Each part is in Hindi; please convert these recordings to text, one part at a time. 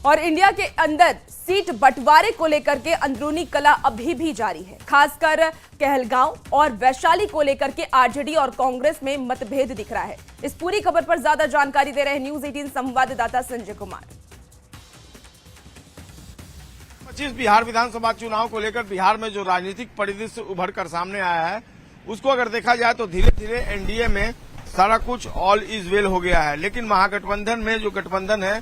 और इंडिया के अंदर सीट बंटवारे को लेकर के अंदरूनी कला अभी भी जारी है। खासकर कहलगांव और वैशाली को लेकर के आरजेडी और कांग्रेस में मतभेद दिख रहा है। इस पूरी खबर पर ज्यादा जानकारी दे रहे हैं न्यूज 18 संवाददाता संजय कुमार। 25 बिहार विधानसभा चुनाव को लेकर बिहार में जो राजनीतिक परिदृश्य उभर कर सामने आया है, उसको अगर देखा जाए तो धीरे धीरे एनडीए में सारा कुछ ऑल इज वेल हो गया है। लेकिन महागठबंधन में जो गठबंधन है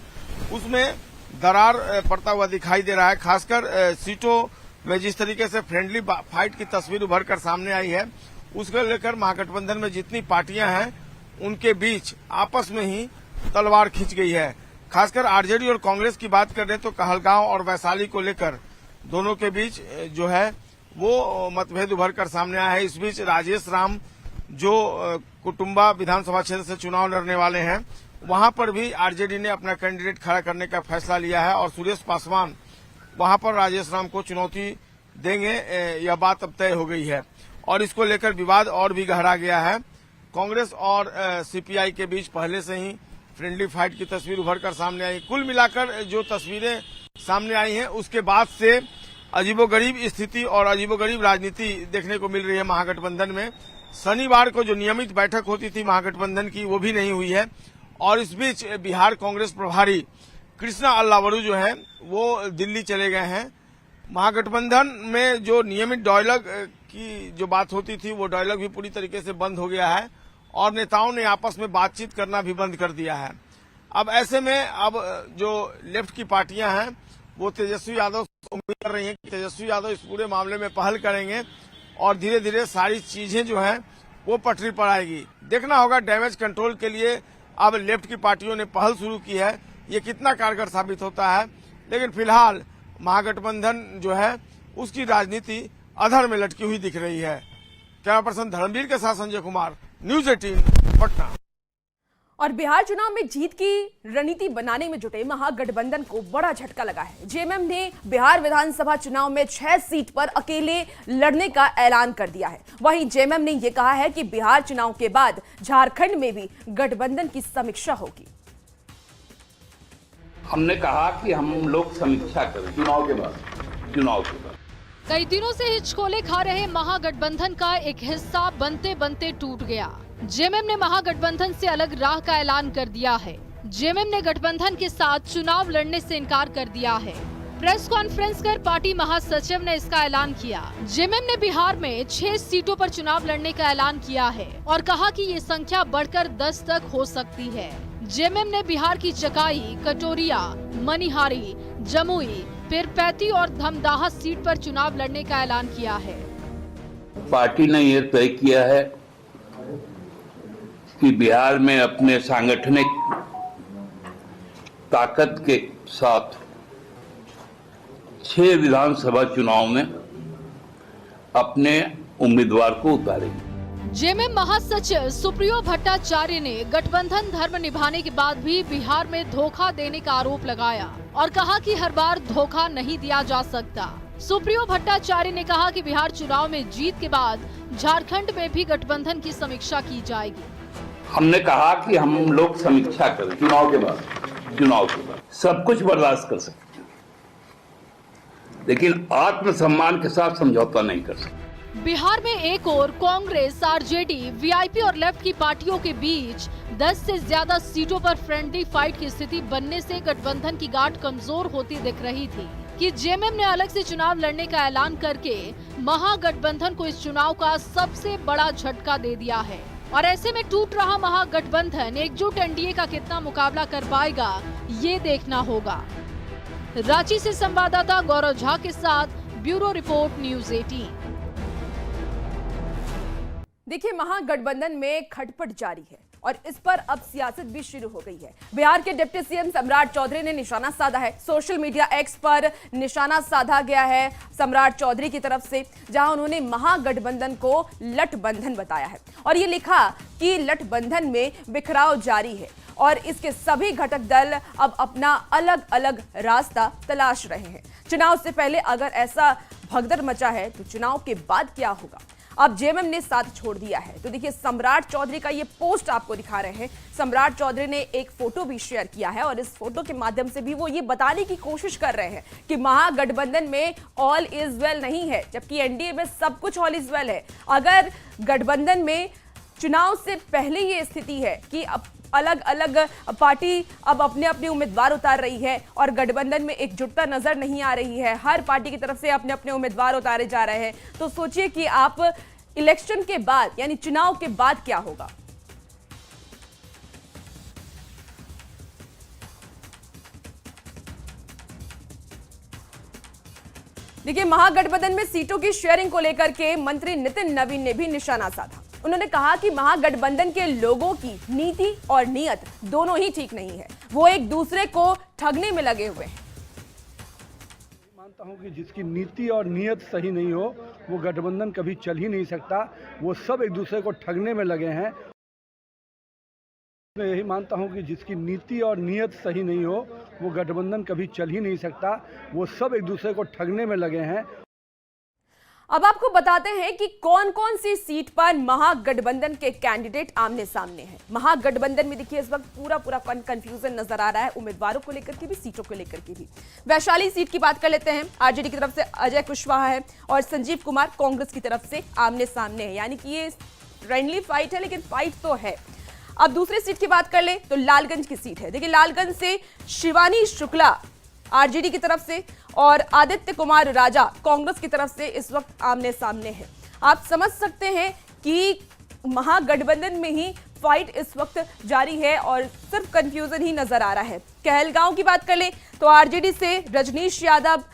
उसमें दरार पड़ता हुआ दिखाई दे रहा है। खासकर सीटों में जिस तरीके से फ्रेंडली फाइट की तस्वीर उभर कर सामने आई है, उसको लेकर महागठबंधन में जितनी पार्टियां हैं उनके बीच आपस में ही तलवार खिंच गई है। खासकर आरजेडी और कांग्रेस की बात करें तो कहलगांव और वैशाली को लेकर दोनों के बीच जो है वो मतभेद उभर कर सामने आया है। इस बीच राजेश राम जो कुटुंबा विधानसभा क्षेत्र से चुनाव लड़ने वाले हैं, वहां पर भी आरजेडी ने अपना कैंडिडेट खड़ा करने का फैसला लिया है और सुरेश पासवान वहां पर राजेश राम को चुनौती देंगे, यह बात अब तय हो गई है। और इसको लेकर विवाद और भी गहरा गया है। कांग्रेस और सीपीआई के बीच पहले से ही फ्रेंडली फाइट की तस्वीर उभर कर सामने आई। कुल मिलाकर जो तस्वीरें सामने आई हैं उसके बाद से अजीबोगरीब स्थिति और अजीबोगरीब राजनीति देखने को मिल रही है महागठबंधन में। शनिवार को जो नियमित बैठक होती थी महागठबंधन की, वो भी नहीं हुई है। और इस बीच बिहार कांग्रेस प्रभारी कृष्णा अल्लावरू जो है वो दिल्ली चले गए हैं। महागठबंधन में जो नियमित डायलॉग की जो बात होती थी, वो डायलॉग भी पूरी तरीके से बंद हो गया है और नेताओं ने आपस में बातचीत करना भी बंद कर दिया है। अब ऐसे में अब जो लेफ्ट की पार्टियां हैं वो तेजस्वी यादव उम्मीद कर रही हैं कि तेजस्वी यादव इस पूरे मामले में पहल करेंगे और धीरे धीरे सारी चीजें जो हैं वो पटरी पर आएगी। देखना होगा डैमेज कंट्रोल के लिए अब लेफ्ट की पार्टियों ने पहल शुरू की है, ये कितना कारगर साबित होता है। लेकिन फिलहाल महागठबंधन जो है उसकी राजनीति अधर में लटकी हुई दिख रही है। कैमरा पर्सन धर्मवीर के साथ संजय कुमार, न्यूज 18 पटना। और बिहार चुनाव में जीत की रणनीति बनाने में जुटे महागठबंधन को बड़ा झटका लगा है। जेएमएम ने बिहार विधानसभा चुनाव में 6 सीट पर अकेले लड़ने का ऐलान कर दिया है। वहीं जेएमएम ने यह कहा है कि बिहार चुनाव के बाद झारखंड में भी गठबंधन की समीक्षा होगी। हमने कहा कि हम लोग समीक्षा करें चुनाव के बाद। कई दिनों से हिचकोले खा रहे महागठबंधन का एक हिस्सा बनते बनते टूट गया। जेएमएम ने महागठबंधन से अलग राह का ऐलान कर दिया है। जेएमएम ने गठबंधन के साथ चुनाव लड़ने से इनकार कर दिया है। प्रेस कॉन्फ्रेंस कर पार्टी महासचिव ने इसका ऐलान किया। जेएमएम ने बिहार में 6 सीटों पर चुनाव लड़ने का ऐलान किया है और कहा कि ये संख्या बढ़कर 10 तक हो सकती है। जेएमएम ने बिहार की चकाई, कटोरिया, मनिहारी, जमुई, पीरपैंती और धमदाहा सीट पर चुनाव लड़ने का ऐलान किया है। पार्टी ने यह तय किया है कि बिहार में अपने सांगठनिक ताकत के साथ 6 विधानसभा चुनाव में अपने उम्मीदवार को उतारेंगे। जेएमएम महासचिव सुप्रियो भट्टाचार्य ने गठबंधन धर्म निभाने के बाद भी बिहार में धोखा देने का आरोप लगाया और कहा कि हर बार धोखा नहीं दिया जा सकता। सुप्रियो भट्टाचार्य ने कहा कि बिहार चुनाव में जीत के बाद झारखंड में भी गठबंधन की समीक्षा की जाएगी। हमने कहा कि हम लोग समीक्षा करें चुनाव के बाद। सब कुछ बर्दाश्त कर सकते हैं, लेकिन आत्मसम्मान के साथ समझौता नहीं कर सकते। बिहार में एक और कांग्रेस, आरजेडी, वीआईपी और लेफ्ट की पार्टियों के बीच 10 से ज्यादा सीटों पर फ्रेंडली फाइट की स्थिति बनने से गठबंधन की गांठ कमजोर होती दिख रही थी कि जेएमएम ने अलग से चुनाव लड़ने का ऐलान करके महागठबंधन को इस चुनाव का सबसे बड़ा झटका दे दिया है। और ऐसे में टूट रहा महागठबंधन एकजुट एनडीए का कितना मुकाबला कर पाएगा, ये देखना होगा। रांची से संवाददाता गौरव झा के साथ ब्यूरो रिपोर्ट, न्यूज 18। देखिए, महागठबंधन में खटपट जारी है और इस पर अब सियासत भी शुरू हो गई है। बिहार के डिप्टी सीएम सम्राट चौधरी ने निशाना साधा है। सोशल मीडिया एक्स पर निशाना साधा गया है सम्राट चौधरी की तरफ से, जहां उन्होंने महागठबंधन को लठबंधन बताया है और ये लिखा कि लठबंधन में बिखराव जारी है और इसके सभी घटक दल अब अपना अलग अलग रास्ता तलाश रहे हैं। चुनाव से पहले अगर ऐसा भगदड़ मचा है तो चुनाव के बाद क्या होगा? अब जेएमएम ने साथ छोड़ दिया है। तो देखिए सम्राट चौधरी का ये पोस्ट आपको दिखा रहे हैं। सम्राट चौधरी ने एक फोटो भी शेयर किया है और इस फोटो के माध्यम से भी वो ये बताने की कोशिश कर रहे हैं कि महागठबंधन में ऑल इज वेल नहीं है, जबकि एनडीए में सब कुछ ऑल इज वेल है। अगर गठबंधन में चुनाव से पहले ये स्थिति है कि अब अलग अलग पार्टी अब अपने अपने उम्मीदवार उतार रही है और गठबंधन में एकजुटता नजर नहीं आ रही है, हर पार्टी की तरफ से अपने अपने उम्मीदवार उतारे जा रहे हैं, तो सोचिए कि आप इलेक्शन के बाद यानी चुनाव के बाद क्या होगा। देखिए महागठबंधन में सीटों की शेयरिंग को लेकर के मंत्री नितिन नवीन ने भी निशाना साधा। उन्होंने कहा कि महागठबंधन के लोगों की नीति और नीयत दोनों ही ठीक नहीं है, वो एक दूसरे को ठगने में लगे हुए हैं। मानता हूं कि जिसकी नीति और नीयत सही नहीं हो वो गठबंधन कभी चल ही नहीं सकता, वो सब एक दूसरे को ठगने में लगे हैं। मैं यही मानता हूं कि जिसकी नीति और नीयत सही नहीं हो वो गठबंधन कभी चल ही नहीं सकता, वो सब एक दूसरे को ठगने में लगे हैं। अब आपको बताते हैं कि कौन कौन सी सीट पर महागठबंधन के कैंडिडेट आमने सामने हैं। महागठबंधन में देखिए इस वक्त पूरा कंफ्यूजन नजर आ रहा है, उम्मीदवारों को लेकर के भी, सीटों को लेकर के भी। वैशाली सीट की बात कर लेते हैं। आरजेडी की तरफ से अजय कुशवाहा है और संजीव कुमार कांग्रेस की तरफ से आमने सामने है, यानी कि ये फ्रेंडली फाइट है, लेकिन फाइट तो है। अब दूसरी सीट की बात कर ले तो लालगंज की सीट है। देखिए लालगंज से शिवानी शुक्ला आरजेडी की तरफ से और आदित्य कुमार राजा कांग्रेस की तरफ से इस वक्त आमने सामने हैं। आप समझ सकते हैं कि महागठबंधन में ही फाइट इस वक्त जारी है और सिर्फ कंफ्यूजन ही नजर आ रहा है। कहलगांव की बात कर ले तो आरजेडी से रजनीश यादव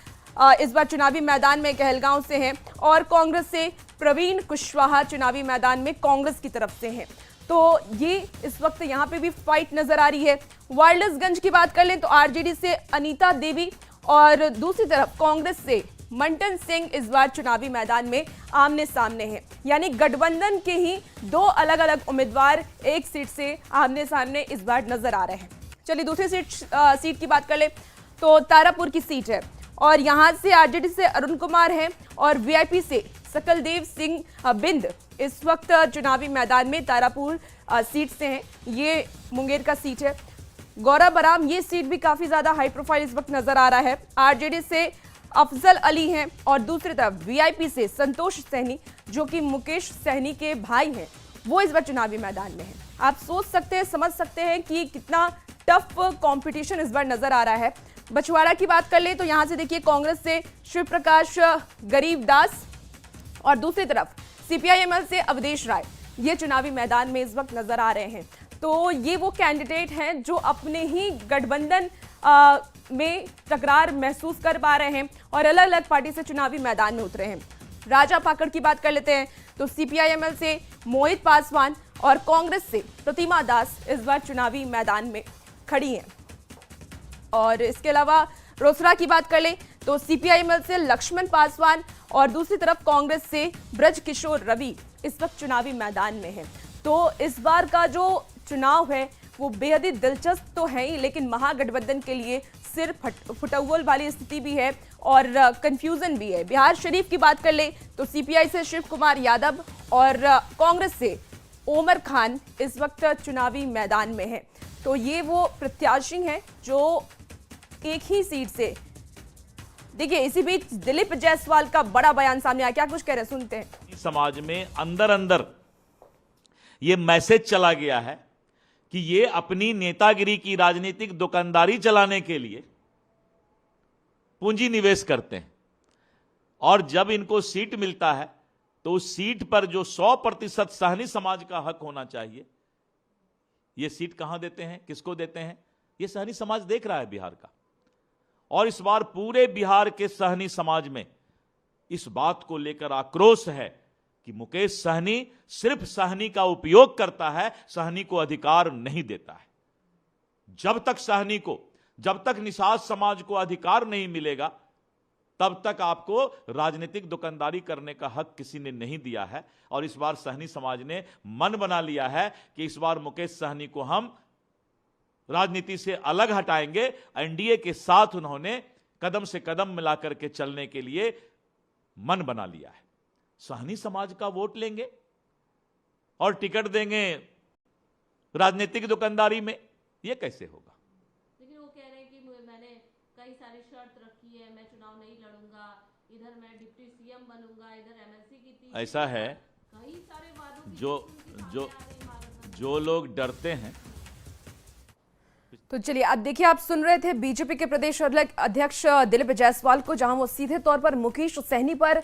इस बार चुनावी मैदान में कहलगांव से हैं और कांग्रेस से प्रवीण कुशवाहा चुनावी मैदान में कांग्रेस की तरफ से हैं। तो ये इस वक्त यहाँ पे भी फाइट नजर आ रही है। वायरलेसगंज की बात कर लें तो आरजेडी से अनीता देवी और दूसरी तरफ कांग्रेस से मंटन सिंह इस बार चुनावी मैदान में आमने सामने हैं, यानी गठबंधन के ही दो अलग अलग उम्मीदवार एक सीट से आमने सामने इस बार नजर आ रहे हैं। चलिए दूसरी सीट की बात कर ले तो तारापुर की सीट है और यहां से आरजेडी से अरुण कुमार हैं और वीआईपी से सकलदेव सिंह बिंद इस वक्त चुनावी मैदान में तारापुर सीट से हैं। ये मुंगेर का सीट है। गौरव बराम ये सीट भी काफी ज्यादा हाई प्रोफाइल इस वक्त नजर आ रहा है। आरजेडी से अफजल अली हैं और दूसरी तरफ वीआईपी से संतोष सहनी जो कि मुकेश सहनी के भाई हैं, वो इस बार चुनावी मैदान में हैं। आप सोच सकते हैं, समझ सकते हैं कि कितना टफ कंपटीशन इस बार नजर आ रहा है। बछवाड़ा की बात कर ले तो यहां से देखिए कांग्रेस से शिव प्रकाश गरीबदास और दूसरी तरफ सीपीआईएमएल से अवधेश राय ये चुनावी मैदान में इस वक्त नजर आ रहे हैं। तो ये वो कैंडिडेट हैं जो अपने ही गठबंधन में तकरार महसूस कर पा रहे हैं और अलग अलग पार्टी से चुनावी मैदान में उतरे हैं। राजा पाकड़ की बात कर लेते हैं तो सीपीआईएमएल से मोहित पासवान और कांग्रेस से प्रतिमा दास इस बार चुनावी मैदान में खड़ी हैं। और इसके अलावा रोसड़ा की बात कर ले तो सीपीआईएमएल से लक्ष्मण पासवान और दूसरी तरफ कांग्रेस से ब्रज किशोर रवि इस वक्त चुनावी मैदान में है। तो इस बार का जो चुनाव है वो बेहद ही दिलचस्प तो है ही, लेकिन महागठबंधन के लिए सिर्फ फुटअव्वल वाली स्थिति भी है और कंफ्यूजन भी है। बिहार शरीफ की बात कर ले तो सीपीआई से शिव कुमार यादव और कांग्रेस से ओमर खान इस वक्त चुनावी मैदान में है। तो ये वो प्रत्याशी हैं जो एक ही सीट से। देखिए इसी बीच दिलीप जायसवाल का बड़ा बयान सामने आया, क्या कुछ कह रहे हैं सुनते हैं। समाज में अंदर अंदर ये मैसेज चला गया है कि ये अपनी नेतागिरी की राजनीतिक दुकानदारी चलाने के लिए पूंजी निवेश करते हैं और जब इनको सीट मिलता है तो उस सीट पर जो 100% सहनी समाज का हक होना चाहिए, ये सीट कहां देते हैं, किसको देते हैं, ये सहनी समाज देख रहा है बिहार का। और इस बार पूरे बिहार के सहनी समाज में इस बात को लेकर आक्रोश है कि मुकेश सहनी सिर्फ सहनी का उपयोग करता है, सहनी को अधिकार नहीं देता है। जब तक निषाद समाज को अधिकार नहीं मिलेगा तब तक आपको राजनीतिक दुकानदारी करने का हक किसी ने नहीं दिया है। और इस बार सहनी समाज ने मन बना लिया है कि इस बार मुकेश सहनी को हम राजनीति से अलग हटाएंगे। एनडीए के साथ उन्होंने कदम से कदम मिलाकर के चलने के लिए मन बना लिया है। साहनी समाज का वोट लेंगे और टिकट देंगे राजनीतिक दुकानदारी में, यह कैसे होगा? लेकिन वो कह रहे हैं कि मैंने कई सारी शर्त रखी है, मैं चुनाव नहीं लड़ूंगा, इधर मैं डिप्टी सीएम बनूंगा, इधर एमएलसी की थी। ऐसा है, कई सारे वादों की जो लोग डरते हैं। तो चलिए अब देखिए, आप सुन रहे थे बीजेपी के प्रदेश अध्यक्ष दिलीप जायसवाल को, जहां वो सीधे तौर पर मुकेश सहनी पर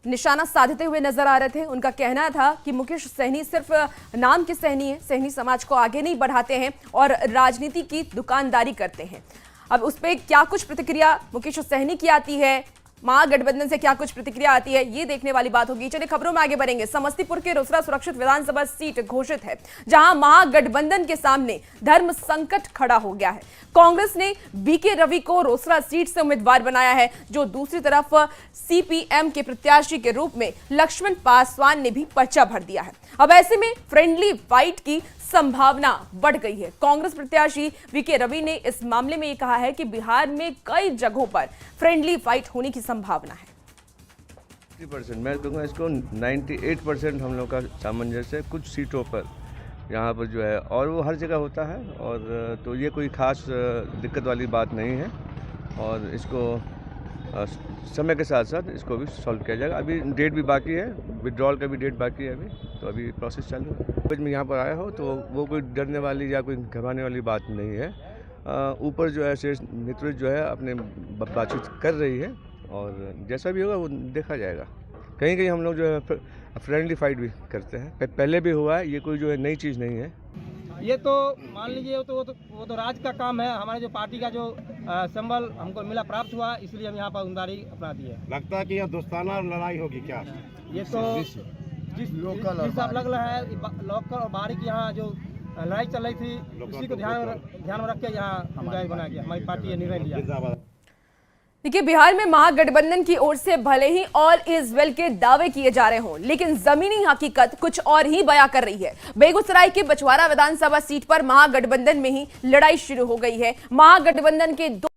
निशाना साधते हुए नजर आ रहे थे। उनका कहना था कि मुकेश सहनी सिर्फ नाम के सहनी है, सहनी समाज को आगे नहीं बढ़ाते हैं और राजनीति की दुकानदारी करते हैं। अब उस पर क्या कुछ प्रतिक्रिया मुकेश सहनी की आती है, महागठबंधन से क्या कुछ प्रतिक्रिया आती है, ये देखने वाली बात होगी। चलिए खबरों में आगे बढ़ेंगे। समस्तीपुर के रोसड़ा सुरक्षित विधानसभा सीट घोषित है, जहां महागठबंधन के सामने धर्म संकट खड़ा हो गया है। कांग्रेस ने बीके रवि को रोसड़ा सीट से उम्मीदवार बनाया है, जो दूसरी तरफ सीपीएम के प्रत्याशी के रूप में लक्ष्मण पासवान ने भी पर्चा भर दिया है। अब ऐसे में फ्रेंडली फाइट की संभावना बढ़ गई है। कांग्रेस प्रत्याशी बीके रवि ने इस मामले में ये कहा है कि बिहार में कई जगहों पर फ्रेंडली फाइट होने की संभावना है। 50%, मैं कहूँगा इसको 98% हम लोग का सामंजस्य है कुछ सीटों पर यहाँ पर जो है, और वो हर जगह होता है, और तो ये कोई खास दिक्कत वाली बात नहीं है, और इसको समय के साथ साथ इसको भी सॉल्व किया जाएगा। अभी डेट भी बाकी है, विड्रॉल का भी डेट बाकी है अभी, तो अभी प्रोसेस चालू है। मैं यहाँ पर आया हो तो वो कोई डरने वाली या कोई घबराने वाली बात नहीं है। ऊपर जो है शेष नेतृत्व जो है अपने बातचीत कर रही है, और जैसा भी होगा वो देखा जाएगा। कहीं कहीं हम लोग जो है फ्रेंडली फाइट भी करते हैं, पहले भी हुआ है, ये कोई जो है नई चीज़ नहीं है। ये तो मान लीजिए वो तो राज का काम है। हमारे जो पार्टी का जो संबल हमको मिला, प्राप्त हुआ, इसलिए हम यहाँ पर उम्मीदवारी अपना दिए। लगता है कि यह दोस्ताना लड़ाई होगी क्या? ये तो जिस हिसाब लग रहा है लोकल और बाहरी की यहाँ जो लड़ाई चल रही थी, उसी को ध्यान में रख के यहाँ उम्मीदवारी बना के हमारी पार्टी ने निर्णय लिया। देखिए, बिहार में महागठबंधन की ओर से भले ही ऑल इज वेल के दावे किए जा रहे हों, लेकिन जमीनी हकीकत कुछ और ही बयां कर रही है। बेगूसराय के बछवाड़ा विधानसभा सीट पर महागठबंधन में ही लड़ाई शुरू हो गई है। महागठबंधन के